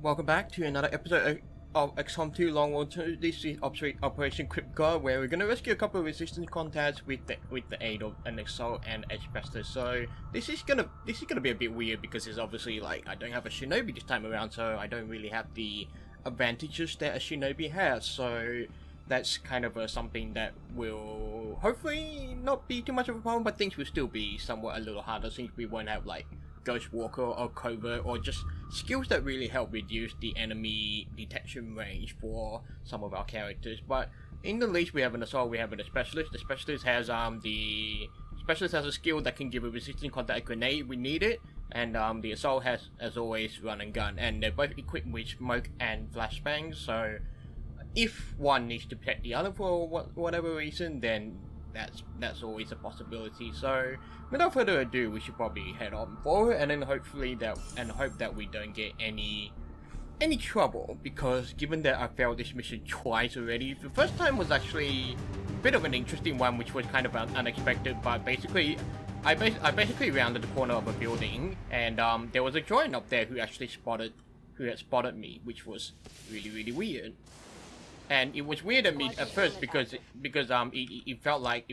Welcome back to another episode of XCOM 2 Long War 2. This is Operation Crypt where we're gonna rescue a couple of resistance contacts with the aid of an assault and Edgebuster. So this is gonna be a bit weird because it's obviously like I don't have a shinobi this time around, so I don't really have the advantages that a shinobi has. So that's kind of something that will hopefully not be too much of a problem, but things will still be somewhat a little harder since we won't have like Ghost Walker or Covert or just skills that really help reduce the enemy detection range for some of our characters. But in the least, we have an assault, we have a specialist. The specialist has a skill that can give a resistant contact grenade. We need it, and the assault has, as always, run and gun, and they're both equipped with smoke and flashbangs. So if one needs to protect the other for whatever reason, then that's always a possibility. So without further ado, we should probably head on forward and then hope that we don't get any trouble, because given that I failed this mission twice already, the first time was actually a bit of an interesting one, which was kind of unexpected. But basically I basically rounded the corner of a building, and there was a droid up there who had spotted me, which was really weird. And it was weird at me at first because it felt like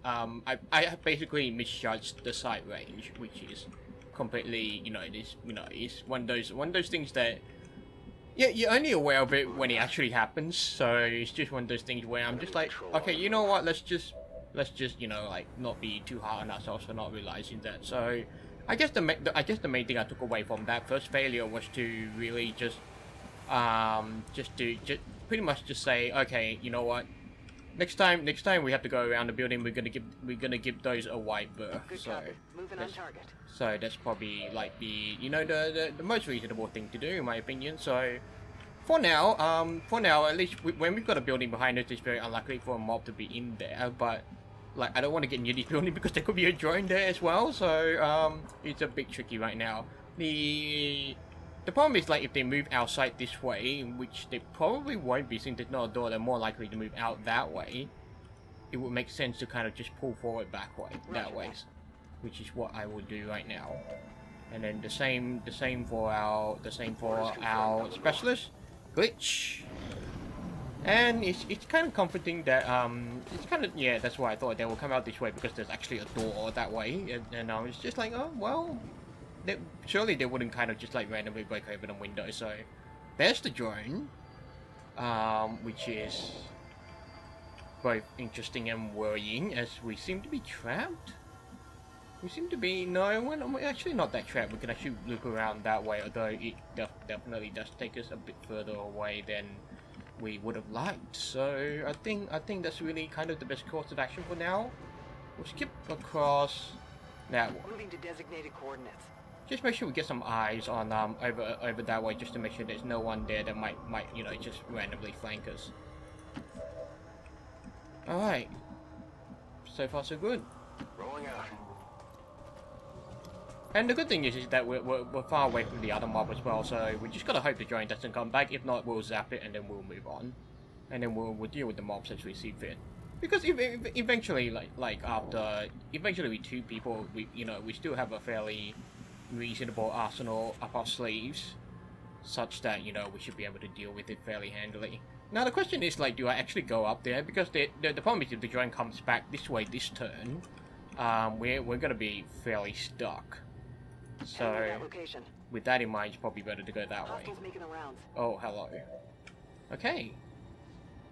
I basically misjudged the sight range, which is completely, it's one of those things that, yeah, you're only aware of it when it actually happens. So it's just one of those things where I'm just like, okay, you know what, let's just like not be too hard on ourselves for not realizing that. So I guess the main thing I took away from that first failure was to really just pretty much just say, okay, you know what, next time we have to go around the building, we're gonna give those a wide berth. So that's probably like the most reasonable thing to do, in my opinion. So for now, at least when we've got a building behind us, it's very unlikely for a mob to be in there. But like, I don't want to get near this building because there could be a drone there as well. So it's a bit tricky right now. The problem is, like, if they move outside this way, which they probably won't be since there's not a door, they're more likely to move out that way. It would make sense to kind of just pull forward that way, which is what I will do right now. And then the same for our specialist, Glitch. And it's kind of comforting that that's why I thought they will come out this way, because there's actually a door that way, and it's just like, oh well. Surely they wouldn't kind of just like randomly break open a window. So there's the drone, which is both interesting and worrying, as we seem to be trapped. We seem to be, we're actually not that trapped. We can actually loop around that way, although it definitely does take us a bit further away than we would have liked. So I think that's really kind of the best course of action for now. We'll skip across that one. Moving to designated coordinates. Just make sure we get some eyes on over that way, just to make sure there's no one there that might just randomly flank us. All right. So far so good. Rolling out. And the good thing is that we're far away from the other mob as well, so we just gotta hope the drone doesn't come back. If not, we'll zap it and then we'll move on, and then we'll deal with the mobs as we see fit. Because eventually, eventually with two people, we still have a fairly reasonable arsenal up our sleeves, such that we should be able to deal with it fairly handily. Now the question is, like, do I actually go up there? Because the problem is, if the drone comes back this way this turn, we're gonna be fairly stuck. So with that in mind, it's probably better to go that way. Oh, hello. Okay.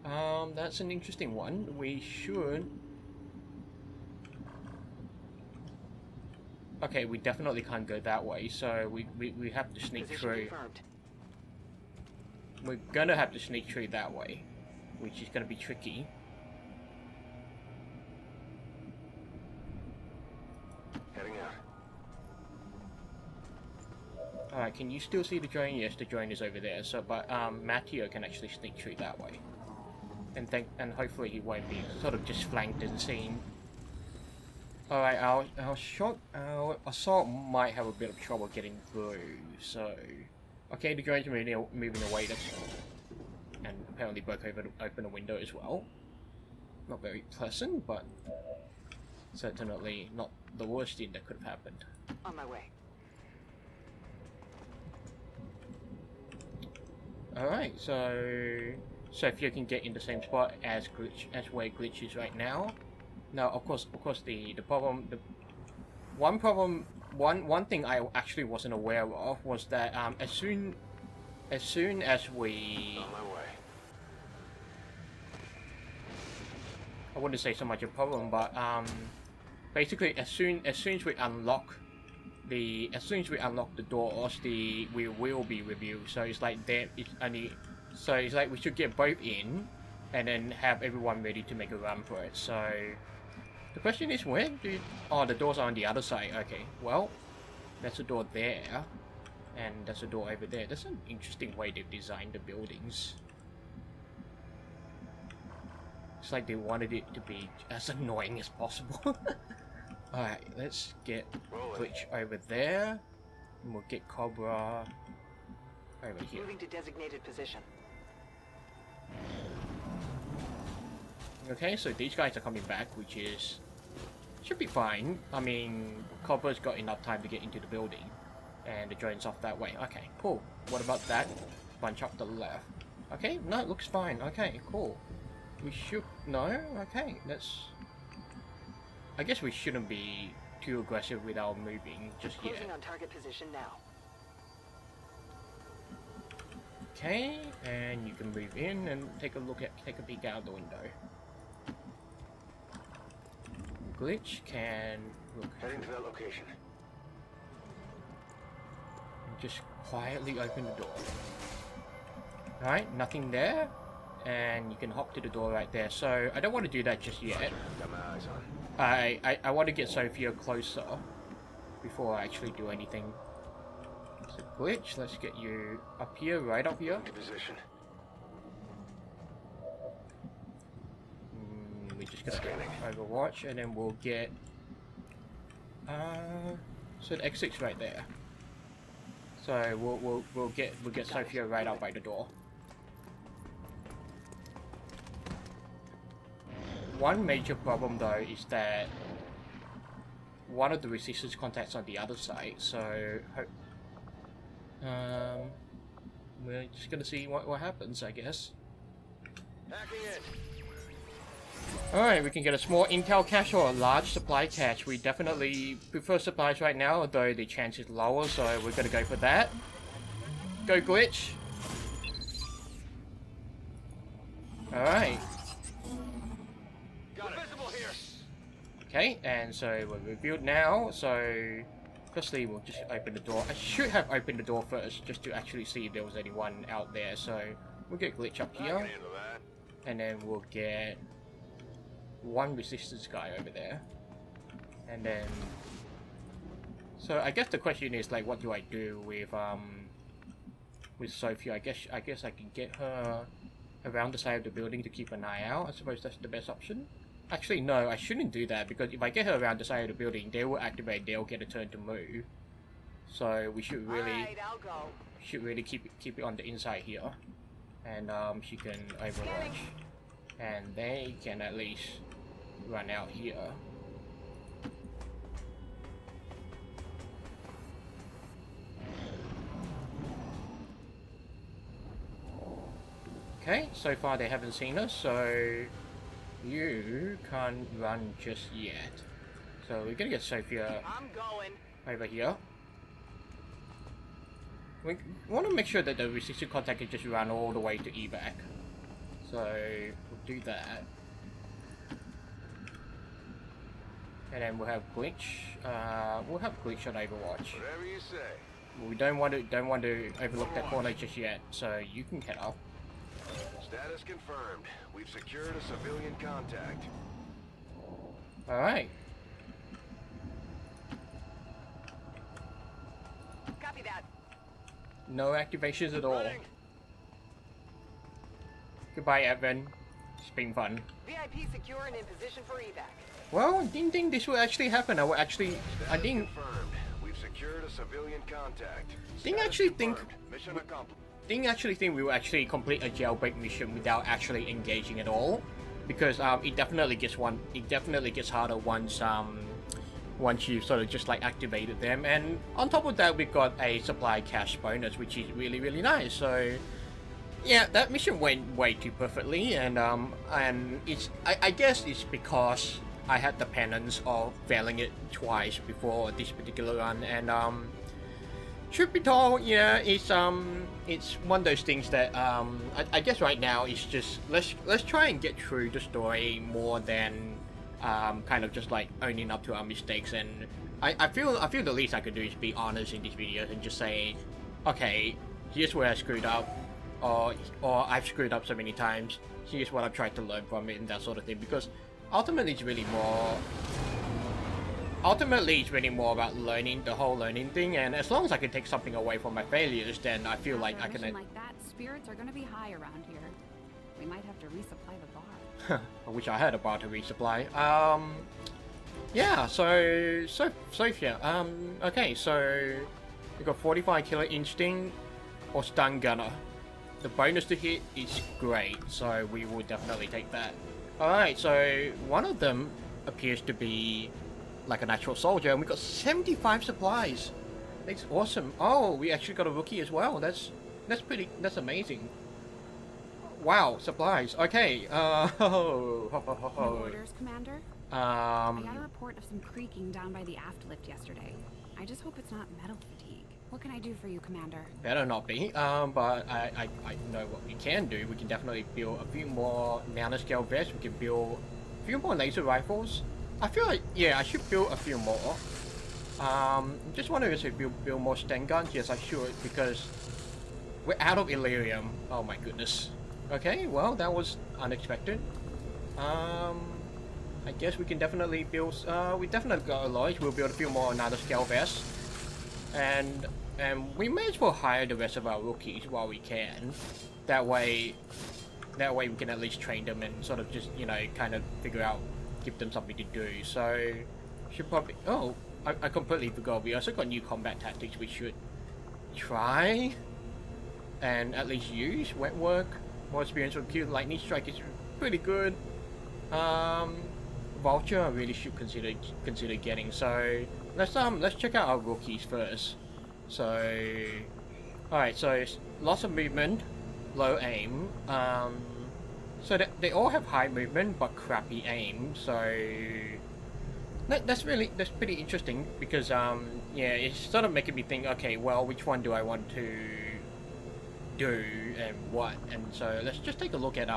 That's an interesting one. We should... Okay, we definitely can't go that way, so we have to sneak through. We're gonna have to sneak through that way, which is gonna be tricky. Heading out. Alright, can you still see the drone? Yes, the drone is over there. So, but Matteo can actually sneak through that way. And hopefully he won't be sort of just flanked and seen. Alright, our assault might have a bit of trouble getting through, so... Okay, the drone's moving away, and apparently broke open a window as well. Not very pleasant, but certainly not the worst thing that could have happened. On my way. Alright, so Sophia can get in the same spot as where Glitch is right now. Now, of course, the one thing I actually wasn't aware of was that as soon as we, On my way. I wouldn't say so much a problem, but basically as soon as we unlock the doors, we will be reviewed. So it's like so it's like we should get both in, and then have everyone ready to make a run for it. So the question is, where do the doors are on the other side? Okay, well, that's a door there, and that's a door over there. That's an interesting way they've designed the buildings. It's like they wanted it to be as annoying as possible. Alright, let's get Glitch over there. And we'll get Cobra over here. Moving to designated position. Okay, so these guys are coming back, which should be fine. I mean, Cobra's got enough time to get into the building, and the drone's off that way. Okay, cool. What about that bunch up the left? Okay, no, it looks fine. Okay, cool. We should... No? Okay, that's... I guess we shouldn't be too aggressive with our moving just yet. Closing on target position now. Okay, and you can move in and take a peek out the window. Glitch can look. Heading to that location. Just quietly open the door. Alright, nothing there. And you can hop to the door right there. So I don't want to do that just yet. Got my eyes on. I want to get Sophia closer before I actually do anything. So Glitch, let's get you up here, right up here. Into position. We're just gonna get Overwatch, and then we'll get so the exit's right there. So we'll get Sophia right up by the door. One major problem though is that one of the resistance contacts on the other side, so we're just gonna see what happens, I guess. Hacking in. Alright, we can get a small intel cache or a large supply cache. We definitely prefer supplies right now, although the chance is lower, so we're gonna go for that. Go Glitch! Alright. Got it. Visible here. Okay, and so we're revealed now, so firstly we'll just open the door. I should have opened the door first, just to actually see if there was anyone out there, so we'll get Glitch up I can here, handle that. and then we'll get one resistance guy over there, and then so I guess the question is like, what do I do with Sophia? I guess I can get her around the side of the building to keep an eye out. I suppose that's the best option. Actually, no, I shouldn't do that, because if I get her around the side of the building, they will activate, they'll get a turn to move. So we should really Alright, I'll go. keep it on the inside here. And she can overwatch. And they can at least run out here. Okay, so far they haven't seen us, so you can't run just yet. So we're gonna get Sophia I'm going. over here. We want to make sure that the resistant contact can just run all the way to evac. So we'll do that. And then we'll have Glitch. We'll have Glitch on Overwatch. Whatever you say. We don't want to overlook that corner just yet. So you can get up. Status confirmed. We've secured a civilian contact. Alright. Copy that. No activations at all. Running. Goodbye, Evan. It's been fun. VIP secure and in position for evac. Well, didn't think this would actually happen. I Status didn't confirmed. We've secured a civilian contact. Didn't Status actually think- confirmed. Mission accomplished. think we will actually complete a jailbreak mission without actually engaging at all, because it definitely gets harder once you sort of just like activated them, and on top of that we've got a supply cache bonus, which is really nice. So Yeah, that mission went way too perfectly, and I guess it's because I had the penance of failing it twice before this particular run, and truth be told, yeah, it's one of those things that I guess right now it's just let's try and get through the story more than kind of just like owning up to our mistakes. And I feel the least I could do is be honest in these videos and just say, okay, here's where I screwed up, or I've screwed up so many times. Here's what I've tried to learn from it and that sort of thing. Because ultimately, it's really more about learning, the whole learning thing. And as long as I can take something away from my failures, then I feel like I can. Like that, spirits are gonna be high around here. We might have to resupply the bar. I wish I had a bar to resupply. Yeah. So Sophia. Okay. So we got 45 killer instinct or stun gunner. The bonus to hit is great, so we will definitely take that. Alright, so one of them appears to be like an actual soldier, and we got 75 supplies. That's awesome. Oh, we actually got a rookie as well. That's amazing. Wow, supplies. Okay. No orders, Commander? I got a report of some creaking down by the aft lift yesterday. I just hope it's not metal fatigue. What can I do for you, Commander? Better not be. But I know what we can do. We can definitely build a few more nanoscale vests. We can build a few more laser rifles. I feel like, yeah, I should build a few more. Just wondering if I should build more stun guns. Yes, I should, because we're out of Illyrium. Oh my goodness. Okay, well, that was unexpected. I guess we can definitely build, we definitely got alloys. We'll build a few more nanoscale vests. And we may as well hire the rest of our rookies while we can. That way we can at least train them and sort of just, you know, kind of figure out, give them something to do. So, should probably, oh, I completely forgot. We also got new combat tactics we should try and at least use. Wet work, more experience with Q, lightning strike is pretty good. Vulture I really should consider getting. So let's check out our rookies first. So alright, so lots of movement, low aim. So they all have high movement but crappy aim. So that's pretty interesting, because yeah, it's sort of making me think, okay, well, which one do I want to do and what? And so let's just take a look at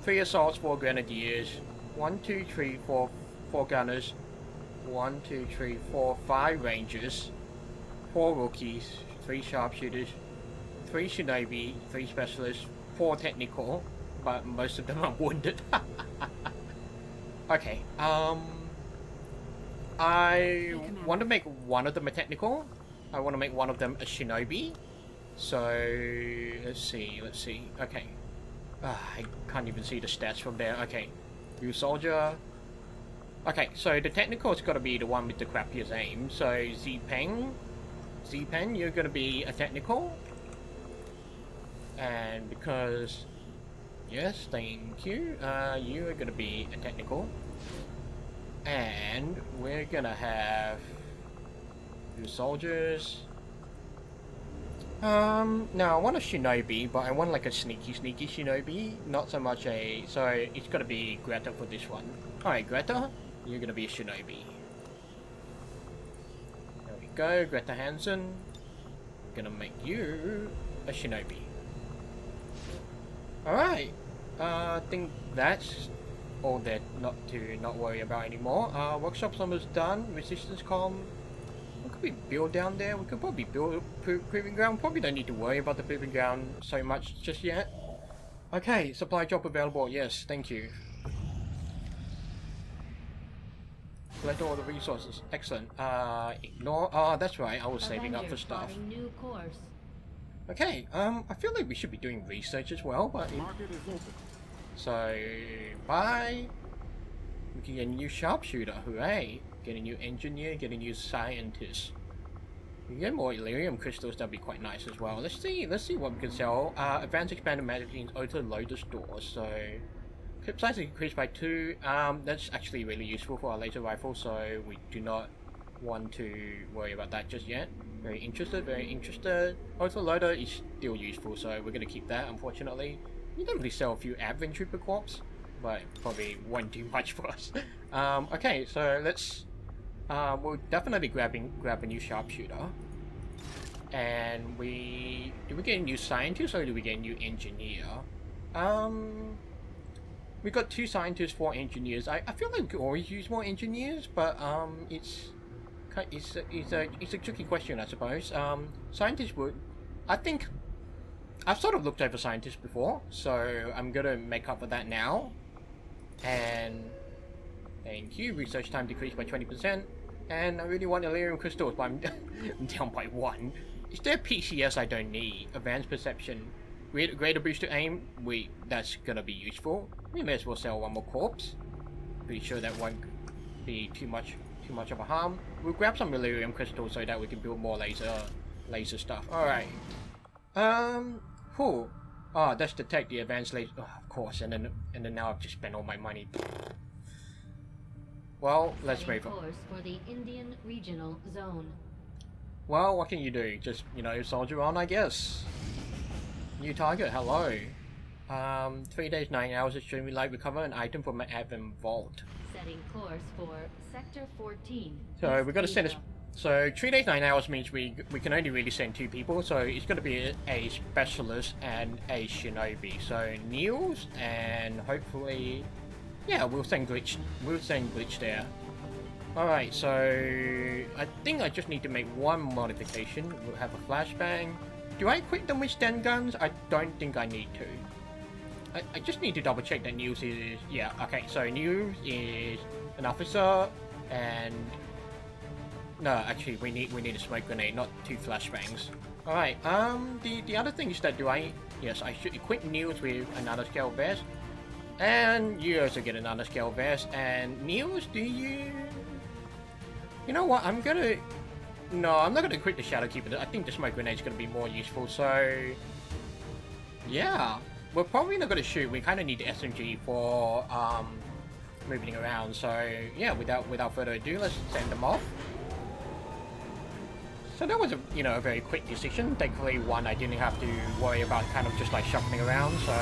3 assaults, 4 grenadiers, 1, 2, 3, 4 gunners, 1, 2, 3, 4, 5 rangers, 4 rookies, 3 sharpshooters, 3 shinobi, 3 specialists, 4 technical, but most of them are wounded. Okay, I want to make one of them a technical. I want to make one of them a shinobi. So let's see. Okay, I can't even see the stats from there. Okay, you soldier. Okay, so the technical has got to be the one with the crappiest aim. So Zpeng, you're going to be a technical. And because, yes, thank you, you are going to be a technical. And we're going to have your soldiers. Now I want a shinobi, but I want like a sneaky shinobi, not so much a, so it's gotta be Greta for this one. Alright, Greta, you're gonna be a shinobi. There we go, Greta Hansen. Gonna make you a shinobi. Alright, I think that's all that not worry about anymore. Workshop's almost done, resistance comm. What could we build down there? We could probably build a proving ground. Probably don't need to worry about the proving ground so much just yet. Okay, supply drop available. Yes, thank you. Collect all the resources. Excellent. Ignore. Oh, that's right. I was saving up for stuff. New course. Okay. I feel like we should be doing research as well, but Market is open. so bye. We can get a new sharpshooter. Hooray! Get a new engineer, get a new scientist. We get more Illyrium crystals, that'd be quite nice as well. Let's see what we can sell. Advanced expanded magazines, auto loader stores. So clip size increased by 2. That's actually really useful for our laser rifle, so we do not want to worry about that just yet. Very interested, very interested. Also, loader is still useful, so we're gonna keep that, unfortunately. You don't really sell a few Advent Trooper Corps, but probably won't do much for us. Okay, so let's... we'll definitely grab a new sharpshooter. And do we get a new scientist or do we get a new engineer? We got 2 scientists, 4 engineers. I feel like we could always use more engineers, but it's a tricky question, I suppose. Scientists would... I think... I've sort of looked over scientists before, so I'm gonna make up for that now. And... Thank you. Research time decreased by 20%. And I really want Elerium crystals, but I'm down by 1. Is there PCS I don't need? Advanced perception. Greater boost to aim. That's gonna be useful. We may as well sell 1 more corpse. Pretty sure that won't be too much of a harm. We'll grab some Elerium crystals so that we can build more laser stuff. Alright. Cool. Ah, that's detect the advanced laser. Oh, of course, and then now I've just spent all my money. Well, let's move on. Course for the Indian Regional Zone. Well, what can you do? Just, you know, soldier on, I guess. New target, hello. 3 days, 9 hours extremely light, recover an item from my Advent Vault. Setting course for Sector 14. So we're gonna send us. So 3 days, 9 hours means we can only really send 2 people. So it's gonna be a specialist and a shinobi. So Niels and hopefully, yeah, we'll send Glitch. We'll send Glitch there. All right. So I think I just need to make 1 modification. We'll have a flashbang. Do I equip them with Sten guns? I don't think I need to. I just need to double check that Niels is... Yeah, okay, so Niels is an officer, and... No, actually, we need a smoke grenade, not 2 flashbangs. Alright, the other thing is that Yes, I should equip Niels with another scale vest. And you also get another scale vest, and Niels, do you... You know what, I'm gonna... No, I'm not gonna equip the Shadow Keeper. I think the smoke grenade is gonna be more useful, so... Yeah. We're probably not going to shoot. We kind of need the SMG for moving around. So yeah, without further ado, let's send them off. So that was a very quick decision. Thankfully, one I didn't have to worry about kind of just like shuffling around. So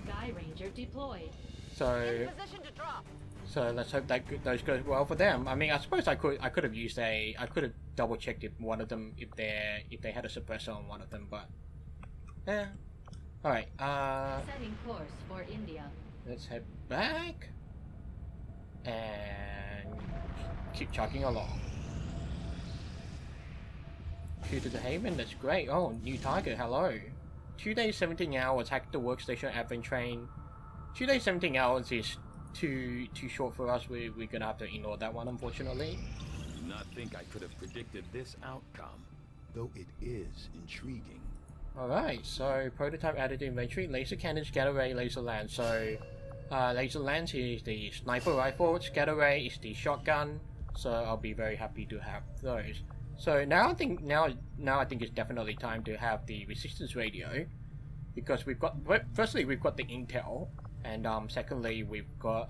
Sky Ranger deployed. So let's hope that those go well for them. I mean, I suppose I could have used I could have double checked if one of them if they had a suppressor on one of them, but yeah. Alright, setting course for India. Let's head back and keep chugging along. Shoot to the Haven, that's great. Oh, new target, hello. 2 days, 17 hours, hack the workstation Advent train. 2 days, 17 hours is too short for us. We're gonna have to ignore that one, unfortunately. I do not think I could have predicted this outcome, though it is intriguing. Alright, so prototype added to inventory, laser cannon, scatter ray, laser lance. So laser lance is the sniper rifle, scatter ray is the shotgun, so I'll be very happy to have those. So now I think it's definitely time to have the resistance radio, because firstly we've got the intel, and secondly we've got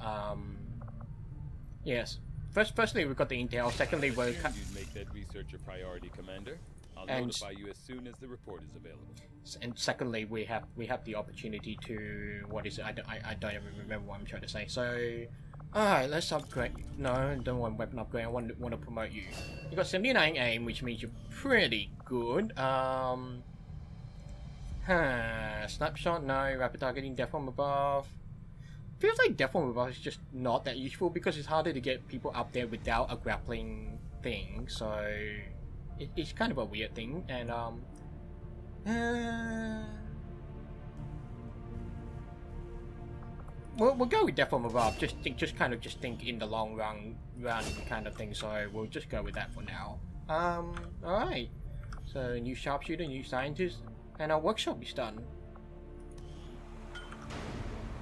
firstly we've got the intel, secondly we're You'd make that research a priority, Commander. I'll notify you as soon as the report is available. And secondly, we have the opportunity to I don't even remember what I'm trying to say. So, alright, let's upgrade. No, I don't want weapon upgrade. I want to promote you. You got 79 aim, which means you're pretty good. Snapshot, no. Rapid targeting, death from above. Feels like death from above is just not that useful because it's harder to get people up there without a grappling thing. So. It's kind of a weird thing, and we'll go with Death from Above. Just think in the long run kind of thing. So we'll just go with that for now. All right. So new sharpshooter, new scientist, and our workshop is done.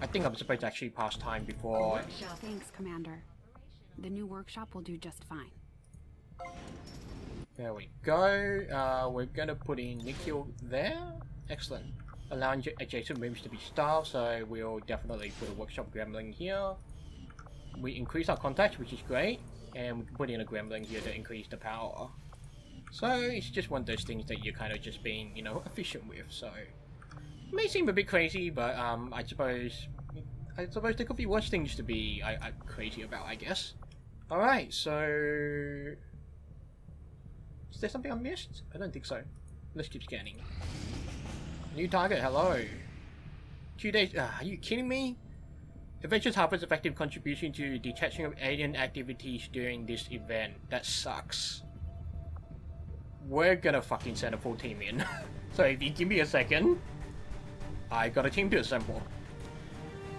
I think I'm supposed to actually pass time before. Thanks, Commander. The new workshop will do just fine. There we go. We're gonna put in Nikhil there. Excellent. Allowing adjacent rooms to be staffed, so we'll definitely put a workshop gremlin here. We increase our contacts, which is great. And we can put in a gremlin here to increase the power. So it's just one of those things that you're kind of just being, you know, efficient with. So it may seem a bit crazy, but I suppose there could be worse things to be crazy about, I guess. All right, so is there something I missed? I don't think so. Let's keep scanning. New target, hello. 2 days. Are you kidding me? Adventures Harper's effective contribution to detection of alien activities during this event. That sucks. We're gonna fucking send a full team in. So if you give me a second, I got a team to assemble.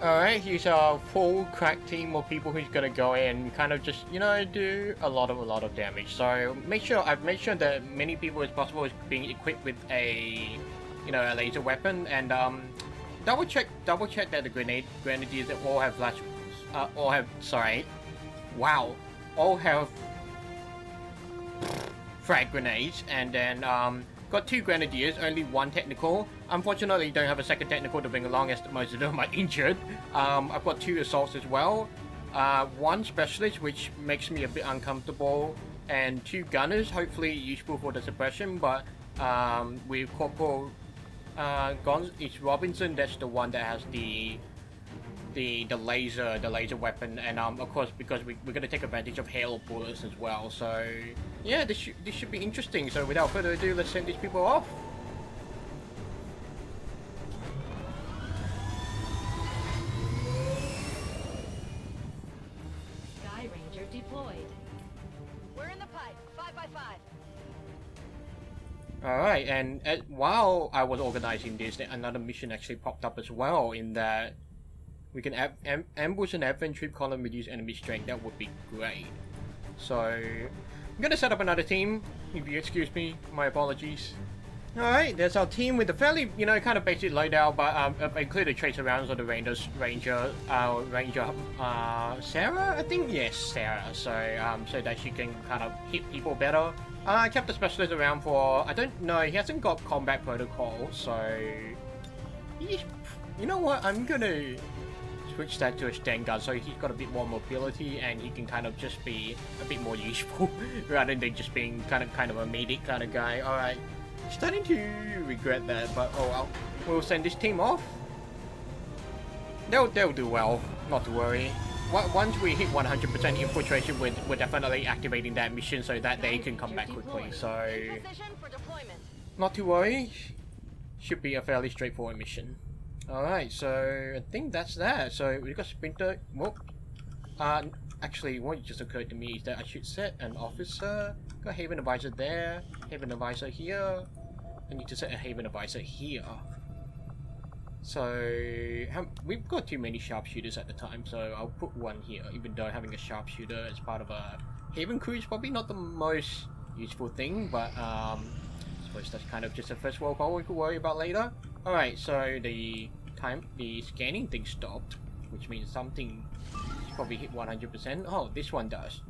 Alright, here's our full crack team of people who's gonna go in, kind of just, you know, do a lot of damage. So I've made sure that many people as possible is being equipped with a, you know, a laser weapon, and double check that the grenadiers all have all have frag grenades, and then got 2 grenadiers, only 1 technical. Unfortunately, don't have a second technical to bring along as most of them are injured. I've got 2 assaults as well, 1 specialist, which makes me a bit uncomfortable, and 2 gunners, hopefully useful for the suppression. But with Corporal it's Robinson, that's the one that has the laser weapon, and of course, because we're gonna take advantage of hail bullets as well. So yeah, this should be interesting. So without further ado, let's send these people off. Sky Ranger deployed. We're in the pipe. 5x5. Alright, and while I was organizing this, another mission actually popped up as well, in that we can ambush an advent trip column, reduce enemy strength. That would be great. So I'm gonna set up another team, if you excuse me, my apologies. Alright, there's our team with a fairly, you know, kind of basic loadout, but I've included tracer rounds of the Ranger, Sarah, I think? Yes, Sarah, so that she can kind of hit people better. I kept the specialist around for, I don't know, he hasn't got combat protocol, so you know what, I'm gonna switch that to a Sten gun, so he's got a bit more mobility and he can kind of just be a bit more useful rather than just being kind of a medic kind of guy. Alright, starting to regret that, but oh well. We'll send this team off. They'll do well, not to worry. Once we hit 100% infiltration, we're definitely activating that mission so that they can come back quickly. So not to worry, should be a fairly straightforward mission. Alright, so I think that's that. So we've got Sprinter. Whoop. Actually, what just occurred to me is that I should set an officer. Got Haven Advisor there, Haven Advisor here. I need to set a Haven Advisor here. So we've got too many sharpshooters at the time, so I'll put one here, even though having a sharpshooter as part of a Haven crew is probably not the most useful thing, but I suppose that's kind of just a first world problem we could worry about later. Alright, so the scanning thing stopped, which means something probably hit 100%. Oh, this one does.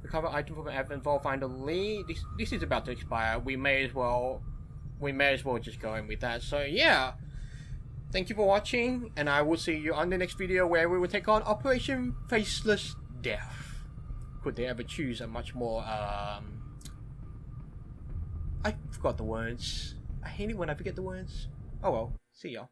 Recover item from an Advent Vault Finder Lee. This is about to expire. We may as well just go in with that. So yeah. Thank you for watching, and I will see you on the next video where we will take on Operation Faceless Death. Could they ever choose a much more, I forgot the words. I hate it when I forget the words. Oh well, see ya.